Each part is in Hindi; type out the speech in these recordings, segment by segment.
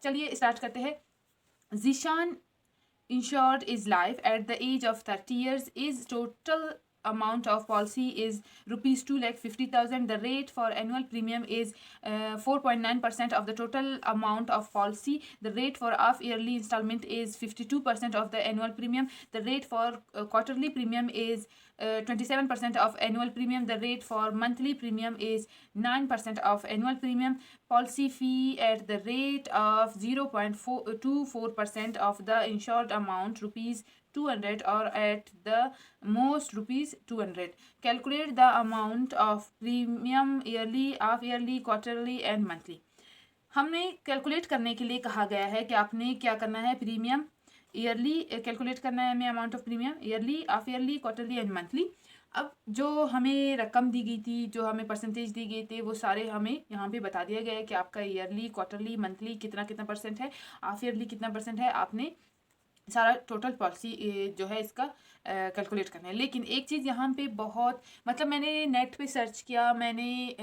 चलिए स्टार्ट करते हैं। Zeeshan insured is life at the age of 30 years. Is total amount of policy is rupees 2,50,000. The rate for annual premium is 4.9% of the total amount of policy. The rate for half yearly installment is 52% of the annual premium. The rate for quarterly premium is 27% of annual premium. The rate for monthly premium is 9% of annual premium. Policy fee at the rate of 0.24% of the insured amount, rupees 200, or at the most rupees 200. Calculate the amount of premium yearly, half yearly, quarterly and monthly. हमने कैलकुलेट करने के लिए कहा गया है कि आपने क्या करना है, प्रीमियम ईयरली कैलकुलेट करना है हमें, amount of premium yearly, half yearly, quarterly and monthly. अब जो हमें रकम दी गई थी, जो हमें परसेंटेज दी गई थी, वो सारे हमें यहाँ पे बता दिया गया है कि आपका ईयरली, क्वार्टरली, मंथली कितना कितना परसेंट है, हाफ ईयरली कितना परसेंट है। आपने सारा टोटल पॉलिसी जो है इसका कैलकुलेट करना है। लेकिन एक चीज़ यहाँ पे बहुत, मतलब मैंने नेट पे सर्च किया, मैंने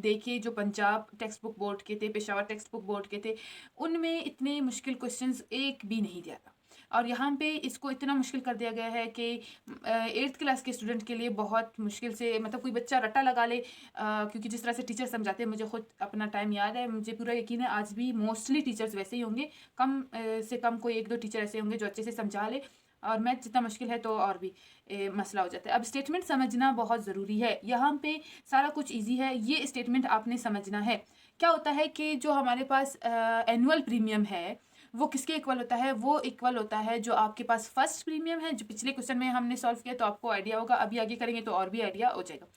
देखे जो पंजाब टेक्स्ट बुक बोर्ड के थे, पेशावर टेक्स्ट बुक बोर्ड के थे, उनमें इतने मुश्किल क्वेश्चंस एक भी नहीं दिया था। और यहाँ पे इसको इतना मुश्किल कर दिया गया है कि 8th क्लास के स्टूडेंट के लिए बहुत मुश्किल से, मतलब कोई बच्चा रट्टा लगा ले, क्योंकि जिस तरह से टीचर समझाते हैं, मुझे खुद अपना टाइम याद है, मुझे पूरा यकीन है आज भी मोस्टली टीचर्स वैसे ही होंगे, कम से कम कोई 1-2 टीचर ऐसे होंगे जो अच्छे से समझा ले। और मैथ जितना मुश्किल है तो और भी मसला हो जाता है। अब स्टेटमेंट समझना बहुत ज़रूरी है। यहाँ पे सारा कुछ इजी है, ये स्टेटमेंट आपने समझना है। क्या होता है कि जो हमारे पास एनुअल प्रीमियम है वो किसके इक्वल होता है, वो इक्वल होता है जो आपके पास फर्स्ट प्रीमियम है, जो पिछले क्वेश्चन में हमने सॉल्व किया तो आपको आइडिया होगा, अभी आगे करेंगे तो और भी आइडिया हो जाएगा,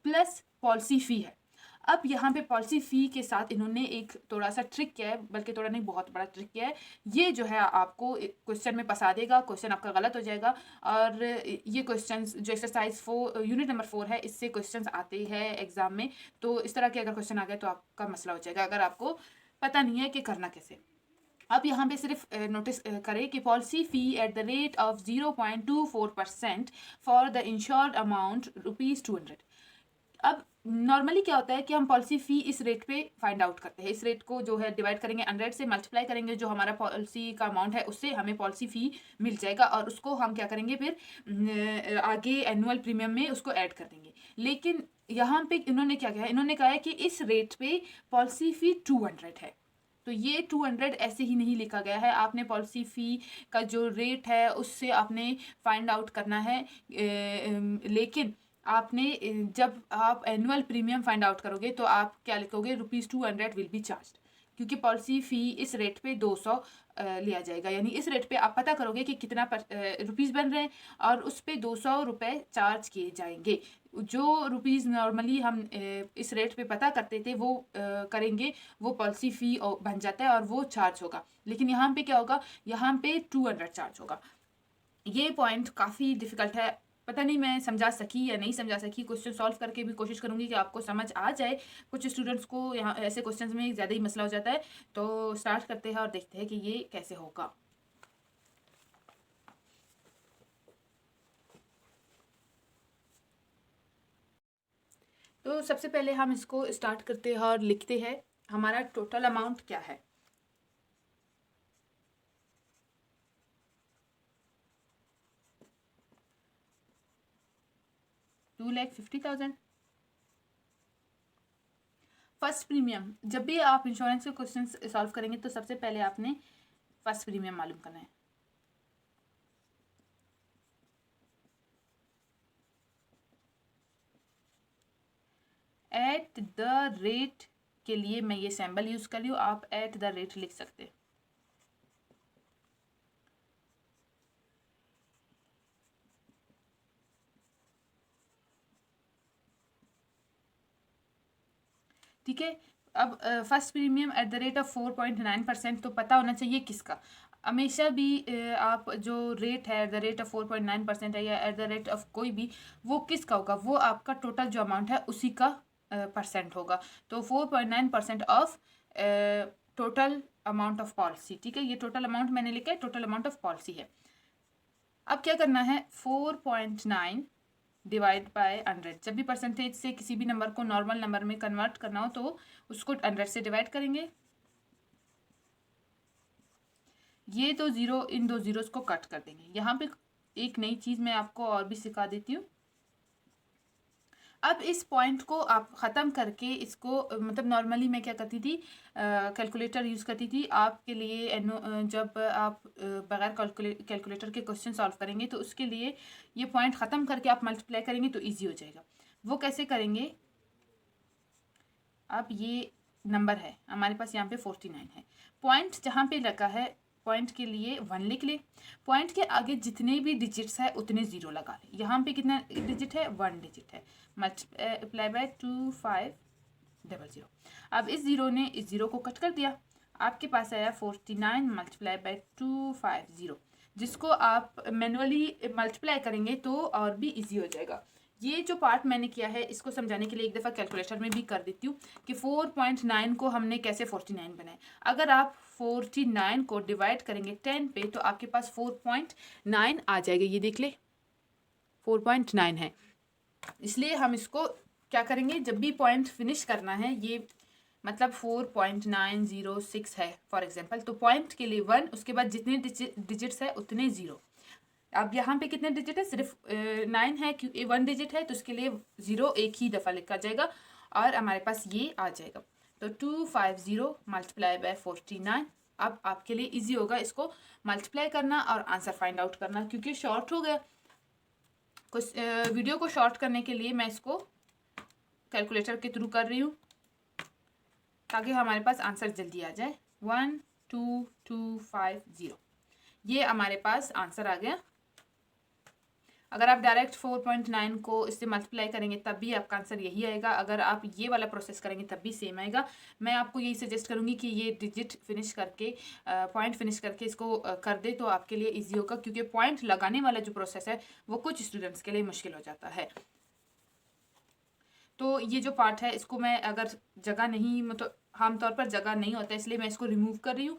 प्लस पॉलिसी फ़ी है। अब यहाँ पे पॉलिसी फ़ी के साथ इन्होंने एक थोड़ा सा ट्रिक किया है, बल्कि थोड़ा नहीं बहुत बड़ा ट्रिक किया है। ये जो है आपको क्वेश्चन में फंसा देगा, क्वेश्चन आपका गलत हो जाएगा। और ये क्वेश्चन जो एक्सरसाइज 4 यूनिट नंबर 4 है, इससे क्वेश्चन आते हैं एग्जाम में। तो इस तरह के अगर क्वेश्चन आ गए तो आपका मसला हो जाएगा, अगर आपको पता नहीं है कि करना कैसे। अब यहाँ पे सिर्फ नोटिस करें कि policy fee at the rate of 0.24% for the insured amount rupees 200। अब नॉर्मली क्या होता है कि हम पॉलिसी फ़ी इस रेट पे फाइंड आउट करते हैं। इस रेट को जो है डिवाइड करेंगे 100 से, मल्टीप्लाई करेंगे जो हमारा पॉलिसी का अमाउंट है उससे, हमें पॉलिसी फ़ी मिल जाएगा। और उसको हम क्या करेंगे फिर आगे एनुअल प्रीमियम में उसको ऐड कर देंगे। लेकिन यहाँ पे इन्होंने क्या कहा है, इन्होंने कहा है कि इस रेट पे पॉलिसी फ़ी 200 है। तो ये 200 ऐसे ही नहीं लिखा गया है, आपने पॉलिसी फ़ी का जो रेट है उससे आपने फाइंड आउट करना है। लेकिन आपने जब आप एनुअल प्रीमियम फाइंड आउट करोगे तो आप क्या लिखोगे, रुपीज़ 200 विल बी चार्ज, क्योंकि पॉलिसी फ़ी इस रेट पे 200 लिया जाएगा। यानी इस रेट पे आप पता करोगे कि कितना रुपीज़ बन रहे हैं और उस पर 200 रुपये चार्ज किए जाएंगे। जो रुपीज़ नॉर्मली हम इस रेट पे पता करते थे वो करेंगे, वो पॉलिसी फ़ी बन जाता है और वो चार्ज होगा। लेकिन यहाँ पे क्या होगा, यहाँ पे 200 चार्ज होगा। ये पॉइंट काफ़ी डिफ़िकल्ट है, पता नहीं मैं समझा सकी या नहीं समझा सकी। क्वेश्चन सॉल्व करके भी कोशिश करूँगी कि आपको समझ आ जाए। कुछ स्टूडेंट्स को यहाँ ऐसे क्वेश्चंस में ज़्यादा ही मसला हो जाता है। तो स्टार्ट करते हैं और देखते हैं कि ये कैसे होगा। तो सबसे पहले हम इसको स्टार्ट करते हैं और लिखते हैं हमारा टोटल अमाउंट क्या है। $2,50,000। फर्स्ट प्रीमियम, जब भी आप इंश्योरेंस के क्वेश्चन सॉल्व करेंगे तो सबसे पहले आपने फर्स्ट प्रीमियम मालूम करना है। एट द रेट के लिए मैं ये सैम्बल यूज़ कर रही हूँ, आप एट द रेट लिख सकते हैं। ठीक है। अब first premium eight the rate of 4.9%, तो पता होना चाहिए किसका। हमेशा भी आप जो रेट है एट द रेट ऑफ 4.9% है या एट द रेट ऑफ कोई भी, वो किसका होगा, वो आपका टोटल जो अमाउंट है उसी का परसेंट होगा। तो 4.9% of total amount of policy. ठीक है, ये टोटल अमाउंट मैंने लिखा है, टोटल अमाउंट ऑफ पॉलिसी है। अब क्या करना है, 4.9 डिवाइड बाय 100। जब भी परसेंटेज से किसी भी नंबर को नॉर्मल नंबर में कन्वर्ट करना हो तो उसको 100 से डिवाइड करेंगे। ये तो ज़ीरो, इन दो ज़ीरोज़ को कट कर देंगे। यहाँ पे एक नई चीज़ मैं आपको और भी सिखा देती हूँ। अब इस पॉइंट को आप ख़त्म करके इसको मतलब नॉर्मली मैं क्या करती थी, कैलकुलेटर यूज़ करती थी आपके लिए। जब आप बगैर कैलकुलेटर के क्वेश्चन सॉल्व करेंगे तो उसके लिए ये पॉइंट ख़त्म करके आप मल्टीप्लाई करेंगे तो ईजी हो जाएगा। वो कैसे करेंगे, अब ये नंबर है हमारे पास यहाँ पे 49 है, पॉइंट जहाँ पे लगा है पॉइंट के लिए 1 लिख ले, पॉइंट के आगे जितने भी डिजिट्स है उतने ज़ीरो लगा ले। यहाँ पे कितना डिजिट है, 1 डिजिट है, मल्टीप्लाई बाय 2500। अब इस ज़ीरो ने इस ज़ीरो को कट कर दिया, आपके पास आया 49 मल्टीप्लाई बाय 250, जिसको आप मैनुअली मल्टीप्लाई करेंगे तो और भी इजी हो जाएगा। ये जो पार्ट मैंने किया है इसको समझाने के लिए एक दफ़ा कैलकुलेटर में भी कर देती हूँ कि 4.9 को हमने कैसे 49 बनाए। अगर आप 49 को डिवाइड करेंगे 10 पे तो आपके पास 4.9 आ जाएगा। ये देख ले 4.9 है, इसलिए हम इसको क्या करेंगे, जब भी पॉइंट फिनिश करना है, ये मतलब 4.906 है फॉर एग्जांपल, तो पॉइंट के लिए 1, उसके बाद जितने डिजिट्स है उतने ज़ीरो। अब यहाँ पे कितने डिजिट है, सिर्फ 9 है क्योंकि 1 डिजिट है, तो उसके लिए ज़ीरो एक ही दफ़ा लिखा जाएगा और हमारे पास ये आ जाएगा। तो 250 मल्टीप्लाई बाय 49। अब आपके लिए इजी होगा इसको मल्टीप्लाई करना और आंसर फाइंड आउट करना, क्योंकि शॉर्ट हो गया। कुछ वीडियो को शॉर्ट करने के लिए मैं इसको कैलकुलेटर के थ्रू कर रही हूँ ताकि हमारे पास आंसर जल्दी आ जाए। 12250, ये हमारे पास आंसर आ गया। अगर आप डायरेक्ट 4.9 को इससे मल्टीप्लाई करेंगे तब भी आपका आंसर यही आएगा। अगर आप ये वाला प्रोसेस करेंगे तब भी सेम आएगा। मैं आपको यही सजेस्ट करूँगी कि ये डिजिट फिनिश करके पॉइंट फिनिश करके इसको कर दे तो आपके लिए इजी होगा, क्योंकि पॉइंट लगाने वाला जो प्रोसेस है वो कुछ स्टूडेंट्स के लिए मुश्किल हो जाता है। तो ये जो पार्ट है इसको मैं अगर जगह नहीं, मतलब आमतौर पर जगह नहीं होता है इसलिए मैं इसको रिमूव कर रही हूँ।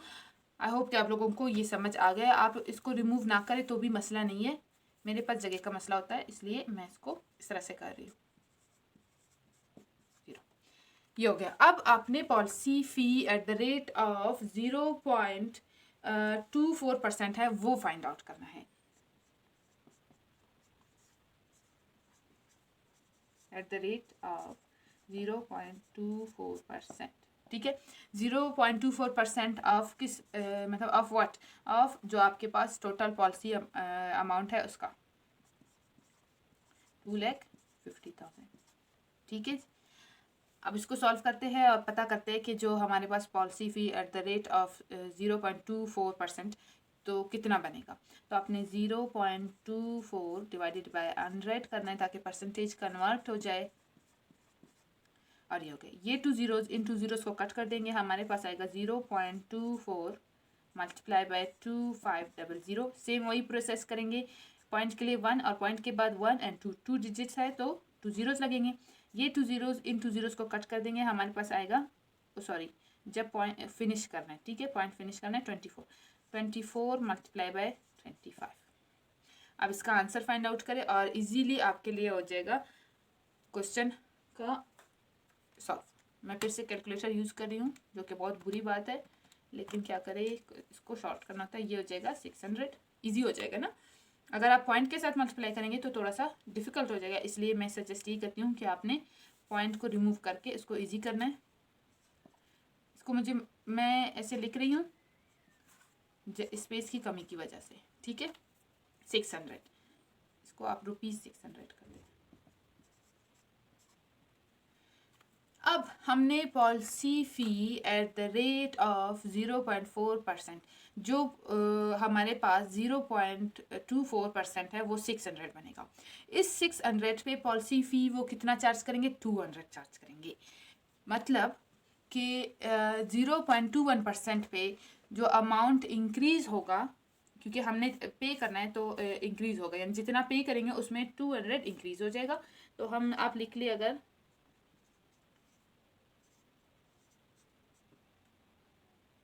आई होप कि आप लोगों को ये समझ आ गया। आप इसको रिमूव ना करें तो भी मसला नहीं है, मेरे पास जगह का मसला होता है इसलिए मैं इसको इस तरह से कर रही हूँ। ये हो गया। अब आपने policy fee at the rate of 0.24% है वो फाइंड आउट करना है। एट द रेट ऑफ 0.24%, ठीक है। 0.24% ऑफ किस मतलब ऑफ व्हाट, ऑफ जो आपके पास टोटल पॉलिसी अमाउंट है उसका 2,50,000, ठीक है। अब इसको सॉल्व करते हैं और पता करते हैं कि जो हमारे पास policy fee at the rate of 0.24% तो कितना बनेगा। तो आपने 0.24 डिवाइडेड बाय 100 करना है ताकि परसेंटेज कन्वर्ट हो जाए। और ये हो गया, ये 2 ज़ीरोज़ इन 2 ज़ीरोज़ को कट कर देंगे, हमारे पास आएगा 0.24 मल्टीप्लाई बाय 2500। सेम वही प्रोसेस करेंगे, पॉइंट के लिए 1 और पॉइंट के बाद 1 एंड 2 डिजिट्स है तो 2 ज़ीरोज़ लगेंगे। ये 2 ज़ीरोज़ इन 2 ज़ीरोज़ को कट कर देंगे, हमारे पास आएगा सॉरी जब पॉइंट फिनिश करना है, ठीक है, पॉइंट फिनिश करना है 24 मल्टीप्लाई बाय 25। अब इसका आंसर फाइंड आउट करें और इजीली आपके लिए हो जाएगा क्वेश्चन का सॉल्व। मैं फिर से कैलकुलेटर यूज़ कर रही हूँ जो कि बहुत बुरी बात है, लेकिन क्या करें, इसको शॉर्ट करना था। ये हो जाएगा 600, इजी हो जाएगा ना। अगर आप पॉइंट के साथ मल्टीप्लाई करेंगे तो थोड़ा सा डिफिकल्ट हो जाएगा, इसलिए मैं सजेस्ट ये करती हूँ कि आपने पॉइंट को रिमूव करके इसको ईजी करना है। इसको मैं ऐसे लिख रही हूँ स्पेस की कमी की वजह से, ठीक है। 600, इसको आप ₹600 कर दें। अब हमने policy fee at the rate of 0.4%, जो हमारे पास 0.24% है वो 600 बनेगा। इस 600 पे पॉलिसी फ़ी वो कितना चार्ज करेंगे, 200 चार्ज करेंगे। मतलब कि 0.21% पे जो अमाउंट इंक्रीज़ होगा, क्योंकि हमने पे करना है तो इंक्रीज़ होगा, यानी जितना पे करेंगे उसमें 200 इंक्रीज़ हो जाएगा। तो हम आप लिख लिए अगर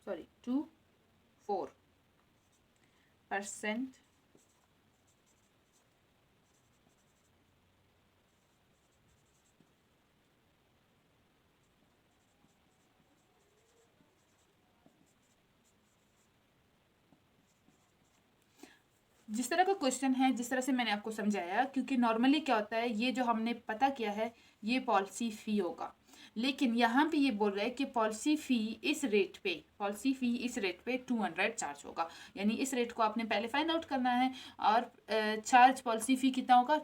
4% जिस तरह का क्वेश्चन है, जिस तरह से मैंने आपको समझाया, क्योंकि नॉर्मली क्या होता है, ये जो हमने पता किया है ये पॉलिसी फ़ी होगा, लेकिन यहाँ पे ये बोल रहा है कि पॉलिसी फ़ी इस रेट पे 200 चार्ज होगा, यानी इस रेट को आपने पहले फाइंड आउट करना है, और चार्ज पॉलिसी फ़ी कितना होगा,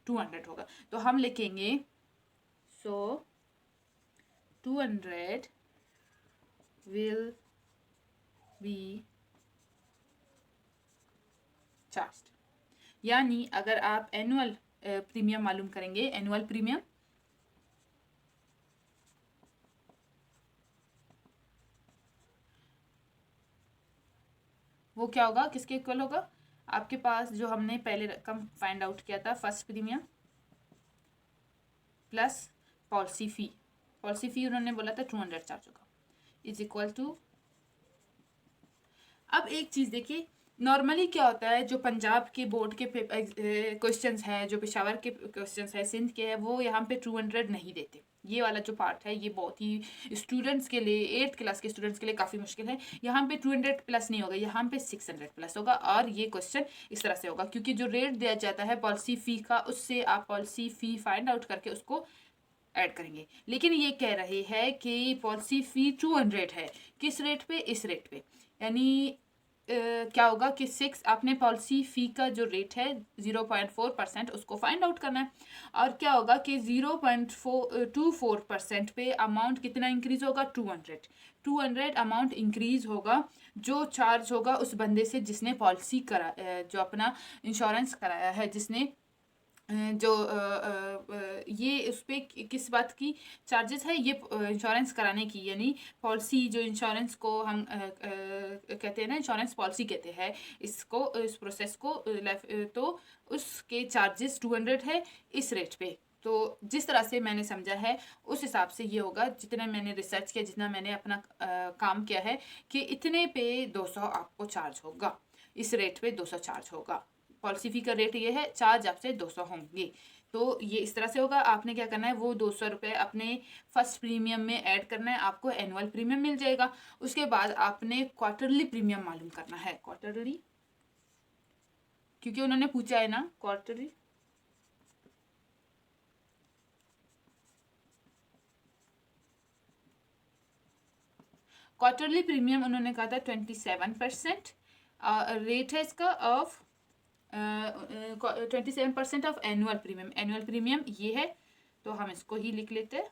200 होगा। तो हम लिखेंगे सो 200 विल बी चार्ज। यानी अगर आप एनुअल प्रीमियम मालूम करेंगे, एनुअल प्रीमियम वो क्या होगा, किसके इक्वल होगा, आपके पास जो हमने पहले रकम फाइंड आउट किया था, फर्स्ट प्रीमियम प्लस पॉलिसी फी उन्होंने बोला था 200 चार्ज होगा, इज इक्वल टू। अब एक चीज़ देखिए, नॉर्मली क्या होता है, जो पंजाब के बोर्ड के क्वेश्चंस हैं, जो पेशावर के क्वेश्चंस हैं, सिंध के हैं, वो यहाँ पे 200 नहीं देते। ये वाला जो पार्ट है ये बहुत ही स्टूडेंट्स के लिए, 8th क्लास के स्टूडेंट्स के लिए काफ़ी मुश्किल है। यहाँ पे 200 प्लस नहीं होगा, यहाँ पे 600 प्लस होगा, और ये क्वेश्चन इस तरह से होगा, क्योंकि जो रेट दिया जाता है पॉलिसी फ़ी का, उससे आप पॉलिसी फ़ी फाइंड आउट करके उसको ऐड करेंगे। लेकिन ये कह रहे हैं कि पॉलिसी फ़ी 200 है, किस रेट पे, इस रेट पे, यानी क्या होगा कि 6 आपने पॉलिसी फ़ी का जो रेट है 0.4% उसको फाइंड आउट करना है, और क्या होगा कि 0.24% पे अमाउंट कितना इंक्रीज होगा, 200 अमाउंट इंक्रीज होगा, जो चार्ज होगा उस बंदे से जिसने पॉलिसी करा, जो अपना इंश्योरेंस कराया है, जिसने जो ये उस पर किस बात की चार्जेस है, ये इंश्योरेंस कराने की, यानी पॉलिसी, जो इंश्योरेंस को हम कहते हैं ना, इंश्योरेंस पॉलिसी कहते हैं इसको, इस प्रोसेस को, तो उसके चार्जेस 200 है इस रेट पे। तो जिस तरह से मैंने समझा है उस हिसाब से ये होगा, जितना मैंने रिसर्च किया, जितना मैंने अपना काम किया है, कि इतने पे 200 आपको चार्ज होगा, इस रेट पे 200 चार्ज होगा, पॉलिसी फी का रेट ये है, चार्ज आपसे 200 होंगे। तो ये इस तरह से होगा। आपने क्या करना है, वो 200 रुपये अपने फर्स्ट प्रीमियम में ऐड करना है, आपको एनुअल प्रीमियम मिल जाएगा। उसके बाद आपने क्वार्टरली प्रीमियम मालूम करना है, क्वार्टरली, क्योंकि उन्होंने पूछा है ना क्वार्टरली। क्वार्टरली प्रीमियम उन्होंने कहा था 27%, रेट है इसका of 27% of annual premium. Annual premium ये है, तो हम इसको ही लिख लेते हैं।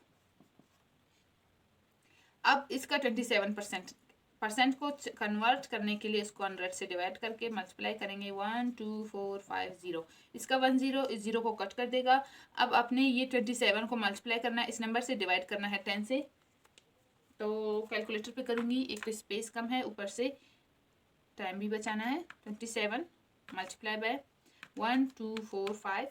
अब इसका 27% को कन्वर्ट करने के लिए इसको 100 से डिवाइड करके मल्टीप्लाई करेंगे, 12450, इसका 10 इस 0 को कट कर देगा। अब आपने ये 27 को मल्टीप्लाई करना है, इस नंबर से डिवाइड करना है 10 से, तो कैलकुलेटर पे करूँगी, एक तो स्पेस कम है, ऊपर से टाइम भी बचाना है। 27 मल्टीप्लाई बाय 1245,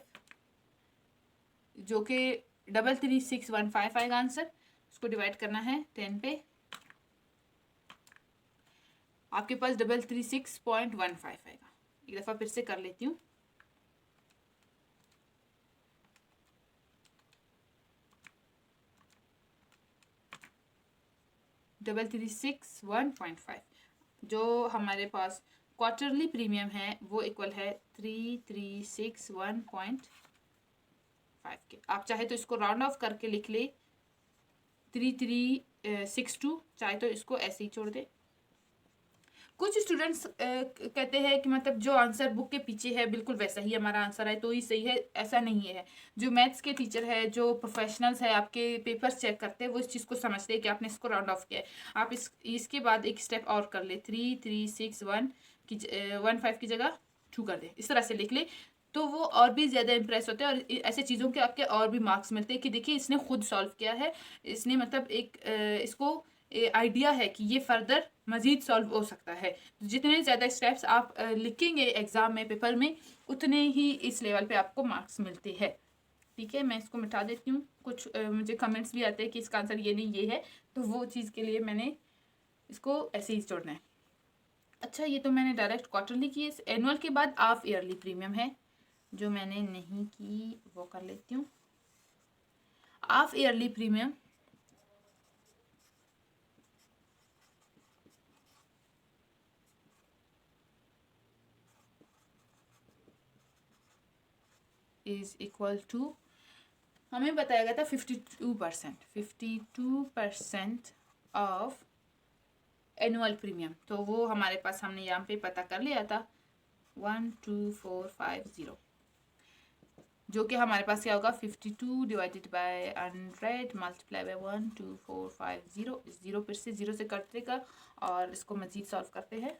जो कि 33615 आएगा आंसर। उसको डिवाइड करना है 10 पे, आपके पास 336.15 आएगा। एक दफ़ा फिर से कर लेती हूँ, डबल 361.5, जो हमारे पास क्वार्टरली प्रीमियम है वो इक्वल है 3361.5 के। आप चाहे तो इसको राउंड ऑफ करके लिख ले 3362, चाहे तो इसको ऐसे ही छोड़ दे। कुछ स्टूडेंट्स कहते हैं कि मतलब जो आंसर बुक के पीछे है बिल्कुल वैसा ही हमारा आंसर है तो ही सही है, ऐसा नहीं है। जो मैथ्स के टीचर है, जो प्रोफेशनल्स है, आपके पेपर्स चेक करते हैं, वो इस चीज़ को समझते हैं कि आपने इसको राउंड ऑफ किया है। आप इसके बाद एक स्टेप और कर ले, 3361 की 15 की जगह 2 कर दे, इस तरह से लिख ले, तो वो और भी ज़्यादा इंप्रेस होते हैं, और ऐसे चीज़ों के आपके और भी मार्क्स मिलते हैं कि देखिए इसने खुद सॉल्व किया है, इसने मतलब एक इसको आइडिया है कि ये फर्दर मज़ीद सॉल्व हो सकता है। तो जितने ज़्यादा स्टेप्स आप लिखेंगे एग्ज़ाम में, पेपर में, उतने ही इस लेवल पे आपको मार्क्स मिलते हैं। ठीक है, मैं इसको मिटा देती हूँ। कुछ मुझे कमेंट्स भी आते हैं कि इसका आंसर ये नहीं ये है, तो वो चीज़ के लिए मैंने इसको ऐसे ही जोड़ना है। अच्छा, ये तो मैंने डायरेक्ट क्वार्टरली की है। एनुअल के बाद हाफ ईयरली प्रीमियम है, जो मैंने नहीं की, वो कर लेती हूँ। Half yearly premium is equal to, हमें बताया गया था 52% ऑफ एनुअल प्रीमियम, तो वो हमारे पास हमने यहाँ पे पता कर लिया था 12450, जो कि हमारे पास क्या होगा 52 डिवाइडेड बाय 100 मल्टीप्लाई बाय 12450, 0 फिर से 0 से कट देगा और इसको मजीद सॉल्व करते हैं।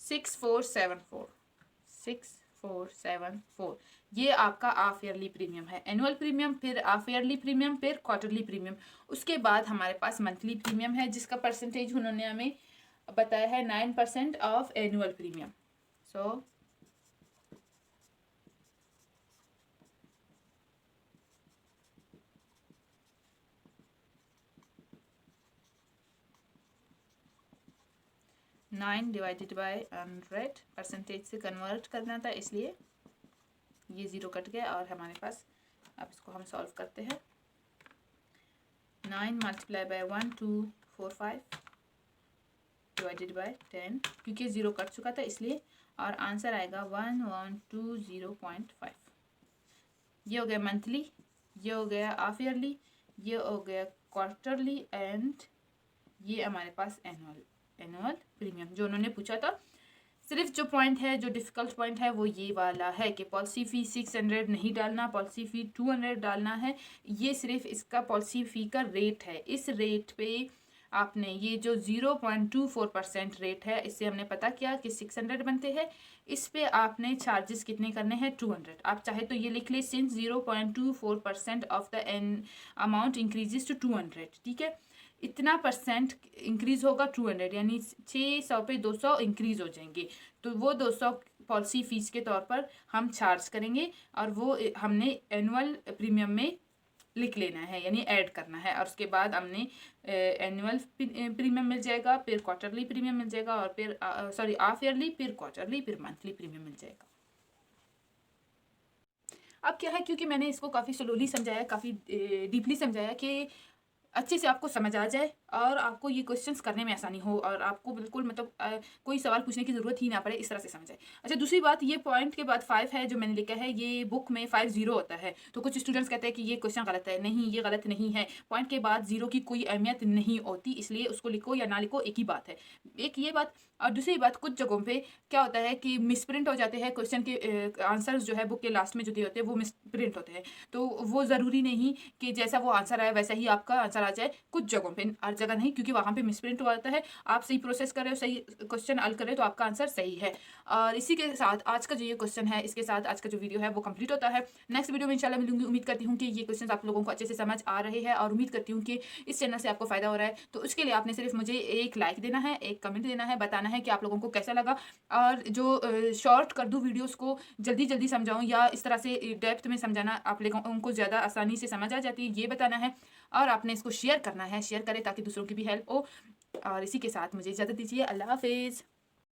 सिक्स फोर सेवन फोर, ये आपका हाफ ईयरली प्रीमियम है। एनुअल प्रीमियम, फिर हाफ ईयरली प्रीमियम, फिर क्वार्टरली प्रीमियम, उसके बाद हमारे पास मंथली प्रीमियम है जिसका परसेंटेज उन्होंने हमें बताया है 9% of annual premium. So 9 divided by 100 percentage से कन्वर्ट करना था, इसलिए ये 0 कट गया और हमारे पास, अब इसको हम सॉल्व करते हैं। 9 मल्टीप्लाई बाय 1245 डिवाइडेड बाय 10, क्योंकि 0 कट चुका था इसलिए, और आंसर आएगा 1120.5। ये हो गया मंथली, ये हो गया हाफ ईयरली, ये हो गया क्वार्टरली, एंड ये हमारे पास एनुअल प्रीमियम जो उन्होंने पूछा था। सिर्फ जो पॉइंट है, जो डिफ़िकल्ट पॉइंट है वो ये वाला है कि पॉलिसी फ़ी 600 नहीं डालना, पॉलिसी फ़ी 200 डालना है। ये सिर्फ इसका पॉलिसी फ़ी का रेट है। इस रेट पे आपने ये जो 0.24% रेट है, इससे हमने पता किया कि 600 बनते हैं। इस पे आपने चार्जेस कितने करने हैं 200। आप चाहे तो ये लिख ले, since 0.24% of the amount increases to 200, ठीक है। इतना परसेंट इंक्रीज़ होगा 200, यानी 600 पे 200 इंक्रीज़ हो जाएंगे, तो वो 200 पॉलिसी फ़ीस के तौर पर हम चार्ज करेंगे और वो हमने एनुअल प्रीमियम में लिख लेना है, यानी ऐड करना है। और उसके बाद हमने एनुअल प्रीमियम मिल जाएगा, फिर क्वार्टरली प्रीमियम मिल जाएगा, और फिर हाफ ईयरली, फिर क्वार्टरली, फिर मंथली प्रीमियम मिल जाएगा। अब क्या है, क्योंकि मैंने इसको काफ़ी स्लोली समझाया, काफ़ी डीपली समझाया कि अच्छे से आपको समझ आ जाए और आपको ये क्वेश्चंस करने में आसानी हो और आपको बिल्कुल मतलब कोई सवाल पूछने की ज़रूरत ही ना पड़े, इस तरह से समझ आए। अच्छा, दूसरी बात, ये पॉइंट के बाद 5 है जो मैंने लिखा है, ये बुक में 50 होता है, तो कुछ स्टूडेंट्स कहते हैं कि ये क्वेश्चन गलत है। नहीं, ये गलत नहीं है। पॉइंट के बाद 0 की कोई अहमियत नहीं होती, इसलिए उसको लिखो या ना लिखो एक ही बात है। एक ये बात, और दूसरी बात, कुछ जगहों पे क्या होता है कि मिसप्रिंट हो जाते हैं क्वेश्चन के आंसर्स जो है बुक के लास्ट में जो दिए होते हैं वो मिसप्रिंट होते हैं, तो वो ज़रूरी नहीं कि जैसा वो आंसर आया वैसा ही आपका आंसर आ जाए। कुछ जगहों पे, हर जगह नहीं, क्योंकि वहाँ पे मिसप्रिंट हो जाता है। आप सही प्रोसेस कर रहे हो, सही क्वेश्चन हल कर रहे हो, तो आपका आंसर सही है। और इसी के साथ आज का जो ये क्वेश्चन है, इसके साथ आज का जो वीडियो है वो कंप्लीट होता है। नेक्स्ट वीडियो में इंशाल्लाह मिलूंगी। उम्मीद करती हूँ कि ये क्वेश्चन आप लोगों को अच्छे से समझ आ रहे हैं और उम्मीद करती हूँ कि इस चैनल से आपको फ़ायदा हो रहा है। तो उसके लिए आपने सिर्फ मुझे एक लाइक देना है, एक कमेंट देना है, बताना है कि आप लोगों को कैसा लगा, और जो शॉर्ट कर दूँ वीडियोज़ को, जल्दी जल्दी समझाऊँ या इस तरह से डेप्थ में समझाना आप लोगों को ज़्यादा आसानी से समझ आ जाती है, ये बताना है। और आपने इसको शेयर करना है, शेयर करें ताकि दूसरों की भी हेल्प हो। और इसी के साथ मुझे इजाज़त दीजिए। अल्लाह हाफिज़।